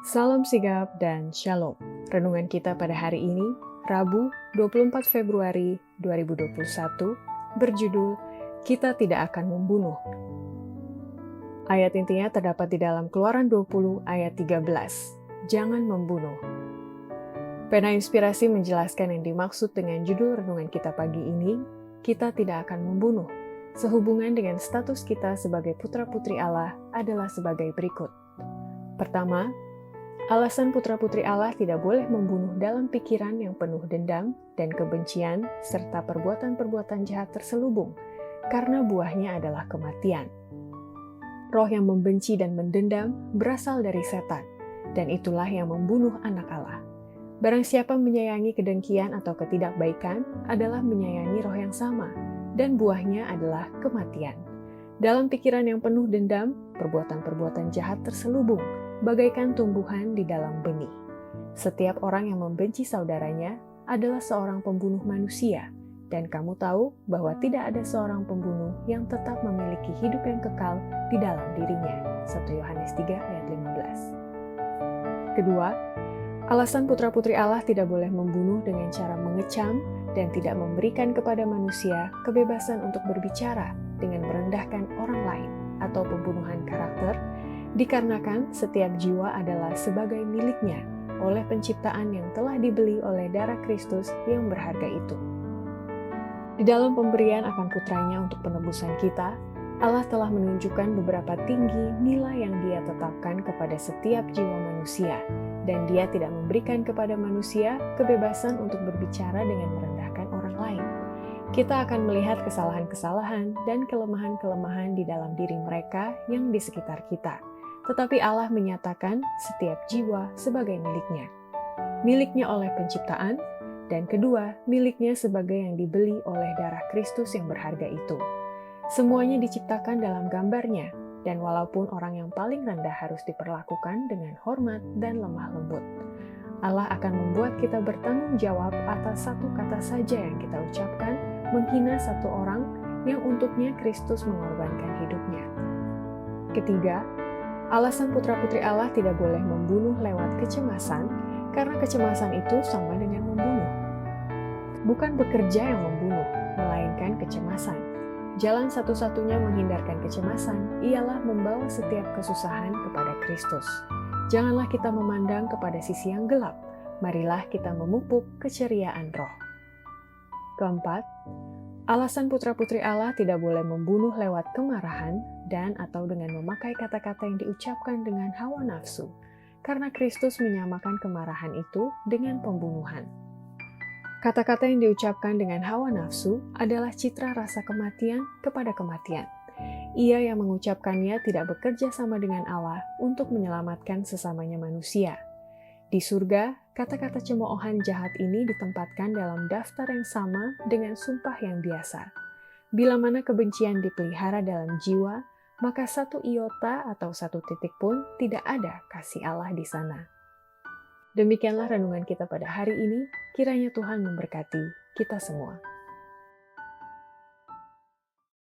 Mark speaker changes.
Speaker 1: Salam sigap dan shalom. Renungan kita pada hari ini, Rabu 24 Februari 2021, berjudul Kita Tidak Akan Membunuh. Ayat intinya terdapat di dalam Keluaran 20 ayat 13. Jangan membunuh. Pena Inspirasi menjelaskan yang dimaksud dengan judul renungan kita pagi ini, kita tidak akan membunuh. Sehubungan dengan status kita sebagai putra-putri Allah adalah sebagai berikut. Pertama, alasan putra-putri Allah tidak boleh membunuh dalam pikiran yang penuh dendam dan kebencian serta perbuatan-perbuatan jahat terselubung, karena buahnya adalah kematian. Roh yang membenci dan mendendam berasal dari setan, dan itulah yang membunuh anak Allah. Barang siapa menyayangi kedengkian atau ketidakbaikan adalah menyayangi roh yang sama, dan buahnya adalah kematian. Dalam pikiran yang penuh dendam, perbuatan-perbuatan jahat terselubung, bagaikan tumbuhan di dalam benih. Setiap orang yang membenci saudaranya adalah seorang pembunuh manusia, dan kamu tahu bahwa tidak ada seorang pembunuh yang tetap memiliki hidup yang kekal di dalam dirinya. 1 Yohanes 3 ayat 15. Kedua, alasan putra-putri Allah tidak boleh membunuh dengan cara mengecam dan tidak memberikan kepada manusia kebebasan untuk berbicara dengan merendahkan orang lain atau pembunuhan karakter, dikarenakan setiap jiwa adalah sebagai miliknya oleh penciptaan yang telah dibeli oleh darah Kristus yang berharga itu. Di dalam pemberian akan putranya untuk penebusan kita, Allah telah menunjukkan beberapa tinggi nilai yang Dia tetapkan kepada setiap jiwa manusia, dan Dia tidak memberikan kepada manusia kebebasan untuk berbicara dengan merendahkan orang lain. Kita akan melihat kesalahan-kesalahan dan kelemahan-kelemahan di dalam diri mereka yang di sekitar kita. Tetapi Allah menyatakan setiap jiwa sebagai miliknya. Miliknya oleh penciptaan, dan kedua, miliknya sebagai yang dibeli oleh darah Kristus yang berharga itu. Semuanya diciptakan dalam gambarnya, dan walaupun orang yang paling rendah harus diperlakukan dengan hormat dan lemah lembut, Allah akan membuat kita bertanggung jawab atas satu kata saja yang kita ucapkan, menghina satu orang yang untuknya Kristus mengorbankan hidupnya. Ketiga, alasan putra-putri Allah tidak boleh membunuh lewat kecemasan, karena kecemasan itu sama dengan membunuh. Bukan bekerja yang membunuh, melainkan kecemasan. Jalan satu-satunya menghindarkan kecemasan ialah membawa setiap kesusahan kepada Kristus. Janganlah kita memandang kepada sisi yang gelap, marilah kita memupuk keceriaan roh. Keempat, alasan putra-putri Allah tidak boleh membunuh lewat kemarahan dan atau dengan memakai kata-kata yang diucapkan dengan hawa nafsu, karena Kristus menyamakan kemarahan itu dengan pembunuhan. Kata-kata yang diucapkan dengan hawa nafsu adalah citra rasa kematian kepada kematian. Ia yang mengucapkannya tidak bekerja sama dengan Allah untuk menyelamatkan sesamanya manusia. Di surga, kata-kata cemoohan jahat ini ditempatkan dalam daftar yang sama dengan sumpah yang biasa. Bila mana kebencian dipelihara dalam jiwa, maka satu iota atau satu titik pun tidak ada kasih Allah di sana. Demikianlah renungan kita pada hari ini, kiranya Tuhan memberkati kita semua.